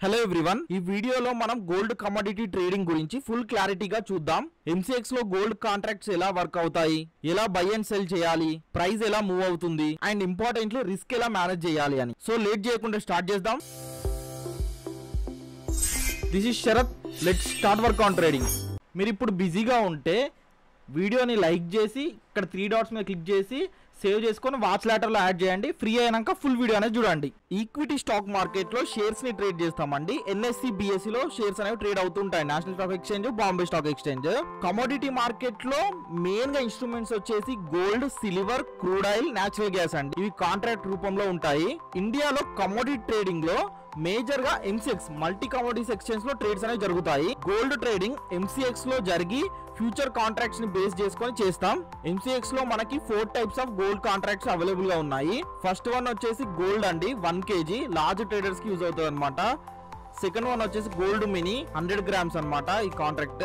Hello everyone, ఈ వీడియోలో మనం గోల్డ్ కమోడిటీ ట్రేడింగ్ గురించి ఫుల్ క్లారిటీగా చూద్దాం. MCX లో గోల్డ్ కాంట్రాక్ట్స్ ఎలా వర్క్ అవుతాయి, ఎలా బై అండ్ సెల్ చేయాలి, ప్రైస్ ఎలా మూవ్ అవుతుంది అండ్ ఇంపార్టెంట్లీ రిస్క్ ఎలా మేనేజ్ చేయాలి అని. సో లేట్ చేయకుండా స్టార్ట్ చేద్దాం. This is Sharath, let's start work on trading. మీరు ఇప్పుడు బిజీగా ఉంటే వీడియోని లైక్ చేసి ఇక్కడ 3 డాట్స్ మీద క్లిక్ చేసి సేవ్ చేసుకొని వాచ్ లెటర్లో యాడ్ చేయండి. ఫ్రీ అయినాక ఫుల్ వీడియో అనేది చూడండి. ఈక్విటీ స్టాక్ మార్కెట్లో షేర్స్ ని ట్రేడ్ చేస్తామండి. NSE BSE లో షేర్స్ అనేవి ట్రేడ్ అవుతుంటాయి, national stock exchange, Bombay stock exchange. Commodity market లో మెయిన్ గా ఇన్స్ట్రుమెంట్స్ వచ్చేసి gold, silver, crude oil, natural gas అండి. ఇవి కాంట్రాక్ట్ రూపంలో ఉంటాయి. ఇండియాలో కమోడిటీ ట్రేడింగ్ లో మేజర్ గా MCX మల్టీ కమోడిటీస్ ఎక్స్చేంజ్ లో ట్రేడ్స్ అనేవి జరుగుతాయి. గోల్డ్ ట్రేడింగ్ MCX లో జరిగి ఫ్యూచర్ కాంట్రాక్ట్స్ ని బేస్ చేసుకొని చేస్తాం. MCX లో మనకి 4 types of gold contracts available గా ఉన్నాయి. ఫస్ట్ వన్ వచ్చేసి గోల్డ్ అండి, 1 kg లార్జ్ ట్రేడర్స్ కి యూజ్ అవుతుంది అనమాట. సెకండ్ వన్ వచ్చేసి గోల్డ్ మినీ 100 grams అనమాట. ఈ కాంట్రాక్ట్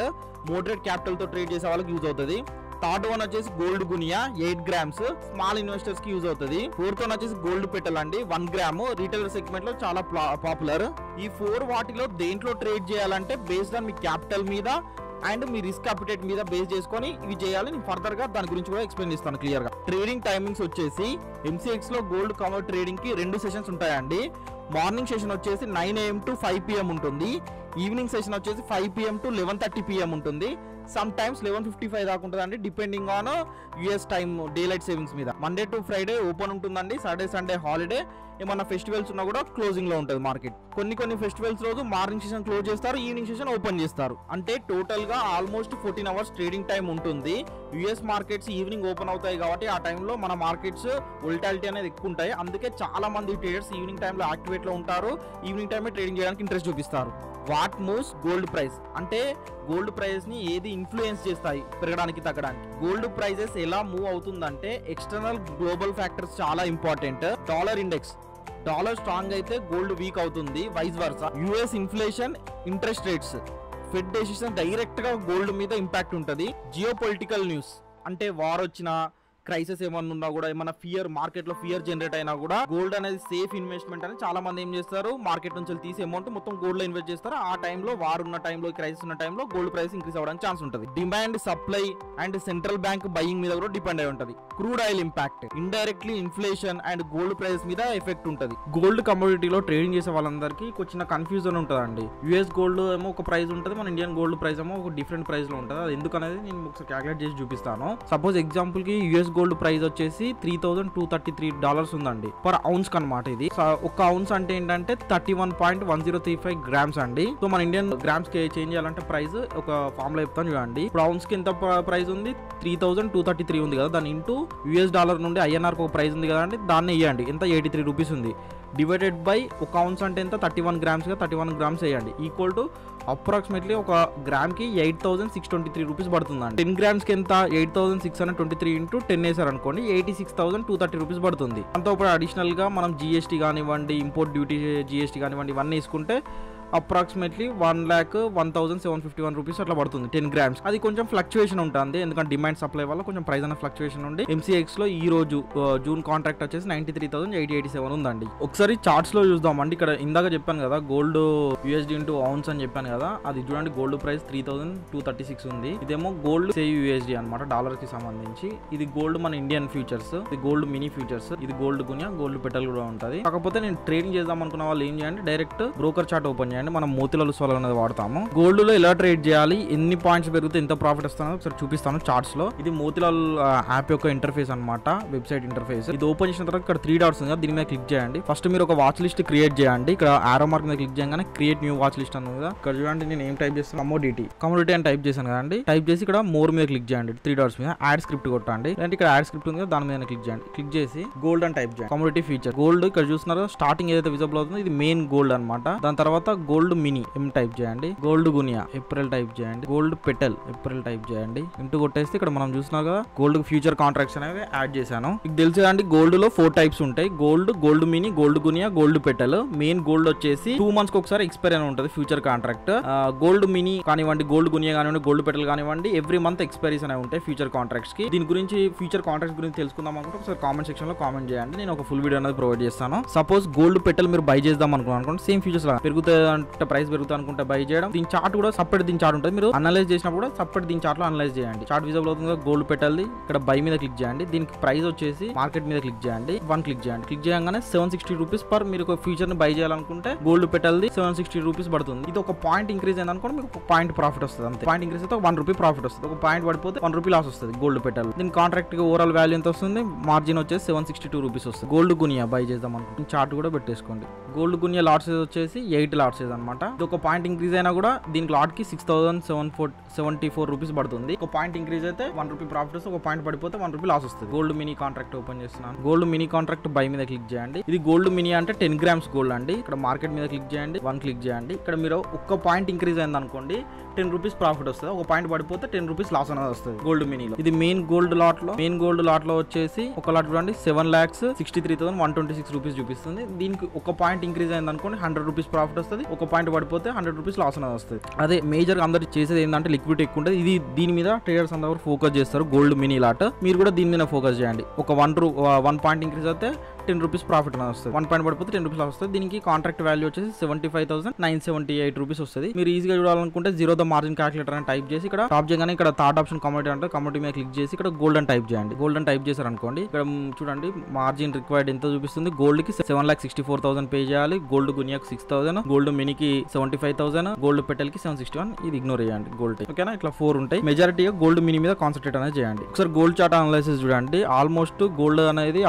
మోడరేట్ క్యాపిటల్ తో ట్రేడ్ చేసే వాళ్ళకి యూజ్ అవుతుంది. థర్డ్ వన్ వచ్చేసి గోల్డ్ గునియా 8 grams స్మాల్ ఇన్వెస్టర్స్ కి యూజ్ అవుతుంది. ఫోర్త్ వన్ వచ్చేసి గోల్డ్ పెటల్ అండి, 1 gram రీటైలర్ సెగ్మెంట్ లో చాలా పాపులర్. ఈ 4 వాటిలో దేంట్లో ట్రేడ్ చేయాలంటే బేస్డ్ ఆన్ మీ క్యాపిటల్ మీద అండ్ మీ రిస్క్ అపిటైట్ మీద బేస్ చేసుకొని ఇవి చేయాలి. నేను ఫర్దర్ గా దాని గురించి కూడా ఎక్స్ప్లెయిన్ చేస్తాను క్లియర్ గా. ట్రేడింగ్ టైమింగ్స్ వచ్చేసి MCX లో గోల్డ్ కమోడిటీ ట్రేడింగ్ కి 2 సెషన్స్ ఉంటాయండి. మార్నింగ్ సెషన్ వచ్చేసి 9 AM to 5 PM ఉంటుంది. ఈవినింగ్ సెషన్ వచ్చేసి 5 PM to 11:30 PM ఉంటుంది. సమ్ టైమ్స్ 11:55 దాకా ఉంటుందండి, depending on US time day light savings మీద. మండే టు ఫ్రైడే ఓపెన్ ఉంటుందండి, సాటర్డే సండే హాలిడే. ఏమన్నా ఫెస్టివల్స్ ఉన్నా కూడా క్లోజింగ్ లో ఉంటుంది మార్కెట్. కొన్ని ఫెస్టివల్స్ రోజు మార్నింగ్ సెషన్ క్లోజ్ చేస్తారు, ఈవినింగ్ సెషన్ ఓపెన్ చేస్తారు. అంటే టోటల్ గా ఆల్మోస్ట్ 14 hours ట్రేడింగ్ టైం ఉంటుంది. US మార్కెట్స్ ఈవినింగ్ ఓపెన్ అవుతాయి కాబట్టి ఆ టైంలో మన మార్కెట్స్ వోల్టాలిటీ అనేది ఎక్కువ ఉంటాయి. అందుకే చాలా మంది ట్రేడర్స్ ఈవినింగ్ టైంలో యాక్టివేట్ లో ఉంటారు, ఈవినింగ్ టైమే ట్రేడింగ్ చేయడానికి ఇంట్రెస్ట్ చూపిస్తారు. వాట్ మూవ్స్ గోల్డ్ ప్రైస్ అంటే గోల్డ్ ప్రైస్ ని ఏది ఇన్ఫ్లుయెన్స్ చేస్తాయి పెరగడానికి తగ్గడానికి. గోల్డ్ ప్రైజెస్ ఎలా మూవ్ అవుతుందంటే ఎక్స్టర్నల్ గ్లోబల్ ఫ్యాక్టర్స్ చాలా important. Dollar index, dollar strong అయితే గోల్డ్ వీక్ అవుతుంది, vice versa. US inflation, interest rates, Fed decision direct గా గోల్డ్ మీద ఇంపాక్ట్ ఉంటుంది. జియో పొలిటికల్ న్యూస్ అంటే వార్ వచ్చినా, క్రైసిస్ ఏమన్నా ఉన్నా కూడా, ఏమన్నా ఫియర్ మార్కెట్ లో ఫియర్ జనరేట్ అయినా కూడా గోల్డ్ అనేది సేఫ్ ఇన్వెస్ట్మెంట్ అని చాలా మంది ఏం చేస్తారు, మార్కెట్ నుంచి తీసి అమౌంట్ మొత్తం గోల్డ్ లో ఇన్వెస్ట్ చేస్తారు. ఆ టైంలో వార్ ఉన్న టైంలో, క్రైసిస్ ఉన్న టైంలో గోల్డ్ ప్రైస్ ఇంక్రీస్ అవ్వడానికి ఛాన్స్ ఉంటుంది. Demand, supply and central bank buying మీద కూడా డిపెండ్ అయి ఉంటుంది. Crude oil impact indirectly inflation and gold price మీద ఎఫెక్ట్ ఉంటుంది. గోల్డ్ కమోడిటీలో ట్రేడింగ్ చేసే వాళ్ళందరికీ కొంచెం కన్ఫ్యూజన్ ఉంటుందండి. US గోల్డ్ ఏమో ఒక ప్రైస్ ఉంటుంది, మన ఇండియన్ గోల్డ్ ప్రైస్ ఏమో ఒక డిఫరెంట్ ప్రైస్ లో ఉంటుంది. అది ఎందుకనేది నేను ఒకసారి క్యాలిక్యులేట్ చేసి చూపిస్తాను. సపోజ్ ఎగ్జాంపుల్ కి US గోల్డ్ ప్రైస్ వచ్చేసి $3,233 ఉందండి పర్ ఔన్స్ కనమాట. ఇది ఒక ఔన్స్ అంటే ఏంటంటే 31.1035 grams అండి. సో మన ఇండియన్ గ్రామ్స్ కి చేంజ్ చేయాలంటే ప్రైస్ ఒక ఫామ్ లో చెప్తాను చూడండి. ఇప్పుడు ఔన్స్ కి ఎంత ప్రైస్ ఉంది, 3,233 ఉంది కదా, దాని ఇంటూ US డాలర్ నుండి INR కి ఒక ప్రైస్ ఉంది కదా అండి, దాన్ని వేయండి. ఎంత 83 రూపీస్ ఉంది, డివైడెడ్ బై ఒక ఔన్స్ అంటే ఎంత 31 grams గా 31 grams వేయండి. ఈక్వల్ టు అప్రాక్సిమేట్లీ ఒక గ్రామ్ కి 8,623 రూపీస్ పడుతుందండి. 10 grams కి ఎంత 8,623 ఇంటూ 10 వేసారు అనుకోండి, 86,230 రూపీస్ పడుతుంది. అంతా ఇప్పుడు అడిషనల్ గా మనం GST కానివ్వండి, ఇంపోర్ట్ డ్యూటీ GST కానివ్వండి, ఇవన్నీ వేసుకుంటే అప్రాక్సిమేట్లీ 1,01,751 రూపీస్ అట్లా పడుతుంది 10 grams. అది కొంచెం ఫ్లక్చుయేషన్ ఉంటుంది, ఎందుకంటే డిమాండ్ సప్లై వల్ల కొంచెం ప్రైస్ అనే ఫ్లక్చుయేషన్ ఉంది. MCX లో ఈ రోజు జూన్ కాంట్రాక్ట్ వచ్చేసి 93,887 ఉందండి. ఒకసారి చార్ట్స్ లో చూద్దామండి. ఇక్కడ ఇందాక చెప్పాను కదా గోల్డ్ USD ఇంటూ ఔన్స్ అని చెప్పాను కదా, అది చూడండి గోల్డ్ ప్రైస్ 3,236 ఉంది. ఇదేమో గోల్డ్ సేవ్ USD అనమాట, డాలర్ కి సంబంధించి. ఇది గోల్డ్ మన ఇండియన్ ఫ్యూచర్స్, ఇది గోల్డ్ మినీ ఫ్యూచర్స్, ఇది గోల్డ్ గునియా, గోల్డ్ పెటల్ కూడా ఉంటుంది. కాకపోతే నేను ట్రేడింగ్ చేద్దాం అనుకున్న వాళ్ళు ఏం చేయండి, డైరెక్ట్ బ్రోకర్ చార్ట్ ఓపెన్ చేయండి. మనం మోతిలాల్ ఓస్వాల్ అనేది వాడతాము. గోల్డ్ లో ఎలా ట్రేడ్ చేయాలి, ఎన్ని పాయింట్స్ పెరిగితే ఎంత ప్రాఫిట్ వస్తుందో ఒకసారి చూపిస్తాను చార్ట్స్ లో. ఇది మోతిలాల్ యాప్ యొక్క ఇంటర్ఫేస్ అనమాట, వెబ్సైట్ ఇంటర్ఫేస్. ఇది ఓపెన్ చేసిన తర్వాత ఇక్కడ 3 డాట్స్ ఉంది, దీని మీద క్లిక్ చేయండి. ఫస్ట్ మీరు ఒక వాచ్ లిస్ట్ క్రియేట్ చేయండి. ఇక్కడ ఆరో మార్క్ మీద క్లిక్ చేయగానే క్రియేట్ న్యూ వాచ్ లిస్ట్ అన్నది కదా. ఇక్కడ చూడండి నేను ఏం టైప్ చేస్తాను, కమోడిటీ అని టైప్ చేశాను కదండి. టైప్ చేసి ఇక్కడ మోర్ మీద క్లిక్ చేయండి, 3 డాట్స్ మీద యాడ్ స్క్రిప్ట్ కొట్టండి. అంటే ఇక్కడ యాడ్ స్క్రిప్ట్ ఉంది కదా, దాని మీద క్లిక్ చేయండి. క్లిక్ చేసి గోల్డ్ అని టైప్ చేయండి. కమోడిటీ ఫీచర్ గోల్డ్ ఇక్కడ చూస్తున్నారు, స్టార్టింగ్ ఏదైతే విజిబుల్ అవుతుందో ఇది మెయిన్ గోల్డ్ అనమాట. దాని తర్వాత గోల్డ్ మినీ టైప్ చేయండి, గోల్డ్ గునియా ఏప్రిల్ టైప్ చేయండి, గోల్డ్ పెటల్ ఏప్రిల్ టైప్ చేయండి. ఇంటూ కొట్టేస్తే ఇక్కడ మనం చూసినా కదా గోల్డ్ ఫ్యూచర్ కాంట్రాక్ట్స్ అనేవి యాడ్ చేశాను. మీకు తెలుసు కదండి గోల్డ్ లో 4 టైప్స్ ఉంటాయి, gold mini, gold guinea, gold petal. Main gold వచ్చేసి 2 months కి ఒకసారి ఎక్స్పైర్ అని ఉంటుంది ఫ్యూచర్ కాంట్రాక్ట్. గోల్డ్ మినీ కానివ్వండి, గోల్డ్ గునియా కానివ్వండి, గోల్డ్ పెటల్ కానివ్వండి, ఎవ్రీ మంత్ ఎక్స్పైరీస్ అనేవి ఉంటాయి ఫ్యూచర్ కాంట్రాక్ట్స్ కి. దీని గురించి ఫ్యూచర్ కాంట్రాక్ట్స్ గురించి తెలుసుకుందాం అనుకుంటే ఒకసారి కామెంట్ సెక్షన్ లో కామెంట్ చేయండి, నేను ఒక ఫుల్ వీడియో అనేది ప్రొవైడ్ చేస్తాను. సపోజ్ గోల్డ్ పెటల్ మీరు బై చేద్దాం అనుకోండి, సేమ్ ఫ్యూచర్స్ లా పెరుగుతుంది అనుకుంటే ప్రైస్ పెరుగుతా అనుకుంటే బై చేయడం. దీని చార్ట్ కూడా సపరేట్ దీని చార్ట్ ఉంటుంది. మీరు అనలైజ్ చేసినప్పుడు కూడా సపరేట్ దీని చార్ట్ లో అనలైజ్ చేయండి. చార్ట్ విజిబుల్ అవుతుంది. గోల్డ్ పెట్టాలి. ఇక్కడ బై మీద క్లిక్ చేయండి. దీనికి ప్రైస్ వచ్చేసి మార్కెట్ మీద క్లిక్ చేయండి. 1 క్లిక్ చేయండి. క్లిక్ చేయగానే 760 రూపీస్ పర్ మీరు ఒక ఫ్యూచర్ ని బై చేయాలనుకుంటే గోల్డ్ పెట్టాలి 760 రూపీస్ పడుతుంది. ఇది ఒక పాయింట్ ఇంక్రీజ్ అయింది అనుకోండి మీకు ఒక పాయింట్ ప్రాఫిట్ వస్తుంది. అంతే. పాయింట్ ఇంక్రీజ్ అయితే 1 రూపీ ప్రాఫిట్ వస్తుంది. ఒక పాయింట్ పడిపోతే 1 రూపీ లాస్ వస్తుంది గోల్డ్ పెట్టాలి. దీని కాంట్రాక్ట్ కి ఓవరాల్ వాల్యూ ఎంత వస్తుంది? మార్జిన్ వచ్చేసి 762 రూపీస్ వస్తుంది. గోల్డ్ గునియా బై చేద్దాం అనుకుంటే చార్ట్ కూడా పెట్టేసుకోండి. గోల్డ్ గునియా లాట్ సైజ్ వచ్చేసి 8 లాట్ సైజ్ అనమాట. ఇది ఒక పాయింట్ ఇంక్రీజ్ అయినా కూడా దీనికి లాట్ కి 6774 రూపీస్ పడుతుంది. ఒక పాయింట్ ఇంక్రీజ్ అయితే 1 రూపీ ప్రాఫిట్ వస్తుంది. ఒక పాయింట్ పడిపోతే 1 రూపీ లాస్ వస్తుంది. గోల్డ్ మినీ కాంట్రాక్ట్ ఓపెన్ చేస్తున్నాను. గోల్డ్ మినీ కాంట్రాక్ట్ బై మీద క్లిక్ చేయండి. ఇది గోల్డ్ మినీ అంటే 10 గ్రామ్స్ గోల్డ్ అండి. ఇక్కడ మార్కెట్ మీద క్లిక్ చేయండి. 1 క్లిక్ చేయండి. ఇక్కడ మీరు ఒక్క పాయింట్ ఇంక్రీజ్ అయింది అనుకోండి 10 రూపీస్ ప్రాఫిట్ వస్తుంది. ఒక పాయింట్ పడిపోతే 10 రూపీస్ లాస్ అనేది వస్తుంది గోల్డ్ మినీలో. ఇది మెయిన్ గోల్డ్ లాట్ లో వచ్చేసి ఒక లాట్ చూడండి 7,63,126 రూపీస్ చూపిస్తుంది. దీనికి ఒక పాయింట్ ఇంక్రీజ్ అయింది అనుకోండి 100 రూపీస్ ప్రాఫిట్ వస్తుంది. ఒక పాయింట్ పడిపోతే 100 రూపీస్ లాస్ అనేది వస్తుంది. అదే మేజర్ అందరు చేసేది ఏంటంటే లిక్విడిటీ ఎక్కువ ఉంటుంది. ఇది దీని మీద ట్రేడర్స్ అందరూ ఫోకస్ చేస్తారు. గోల్డ్ మినీ లాట్ మీరు కూడా దీని మీద ఫోకస్ చేయండి. ఒక 1 పాయింట్ ఇంక్రీజ్ అయితే 10 రూపీస్ ప్రాఫిట్ అనేది వస్తుంది. 1 పాయింట్ పడిపోతే 10 రూపీస్ వస్తుంది. దీనికి కాంట్రాక్ట్ వాల్యూ వచ్చేసి 75,978 రూపీస్ వస్తుంది. మీరు ఈజీగా చూడాలనుకుంటే జీరో ద మార్జిన్ క్యాలిక్యులేటర్ అని టైప్ చేసి ఇక్కడ టాప్ చేయగానే ఇక్కడ థర్డ్ ఆప్షన్ కమోడిటీ అంటే కమోడిటీ మీద క్లిక్ చేసి ఇక్కడ గోల్డ్ అని టైప్ చేయండి. గోల్డ్ అని టైప్ చేశారు అనుకోండి ఇక్కడ చూడండి మార్జిన్ రిక్వైర్డ్ ఎంత చూపిస్తుంది. గోల్డ్ కి 7,64,000 పే చేయాలి. గోల్డ్ గునియాకి 6,000, గోల్డ్ మినీకి 75,000, గోల్డ్ పెటల్ కి 761. ఇది ఇగ్నోర్ చేయండి. గోల్డ్ ఓకేనా. ఇట్లా 4 ఉంటాయి. మెజారిటీగా గోల్డ్ మినీ మీద కాన్సన్ట్రేట్ అనేది చేయండి. ఒకసారి గోల్డ్ చార్ట్ అనాలిసిస్ చూడండి. ఆల్మోస్ట్ గోల్డ్ అనేది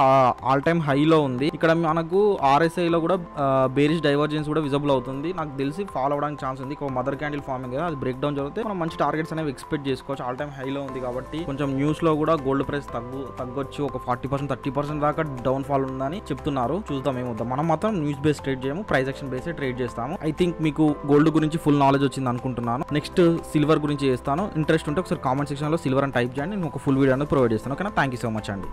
ఆల్ టైమ్ హైలో ఉంది. ఇక్కడ మనకు RSI లో కూడా బేరిష్ డైవర్జెన్స్ కూడా విజిబుల్ అవుతుంది. నాకు తెలిసి ఫాలో అవడానికి ఛాన్స్ ఉంది. ఒక మదర్ క్యాండిల్ ఫార్మింగ్ కదా అది బ్రేక్ డౌన్ జరిగితే మనం మంచి టార్గెట్స్ అనేవి ఎక్స్పెక్ట్ చేసుకోవచ్చు. ఆల్ టైమ్ హైలో ఉంది కాబట్టి కొంచెం న్యూస్ లో కూడా గోల్డ్ ప్రైస్ తగ్గొచ్చు. ఒక 40% 30% దాకా డౌన్ ఫాల్ ఉందని చెప్తున్నారు. చూద్దాం ఏమవుతాం. మనం మాత్రం న్యూస్ బేస్ ట్రేడ్ చేయము. ప్రైస్ యాక్షన్ బేస్ ట్రేడ్ చేస్తాము. ఐ థింక్ మీకు గోల్డ్ గురించి ఫుల్ నాలెడ్జ్ వచ్చింది అనుకుంటున్నాను. నెక్స్ట్ సిల్వర్ గురించి చేస్తాను. ఇంట్రెస్ట్ ఉంటే ఒకసారి కామెంట్ సెక్షన్ లో సిల్వర్ అని టైప్ చేయండి. నేను ఒక ఫుల్ వీడియో అనేది ప్రొవైడ్ చేస్తాను. ఓకేనా. థ్యాంక్ యూ సో మచ్ అండి.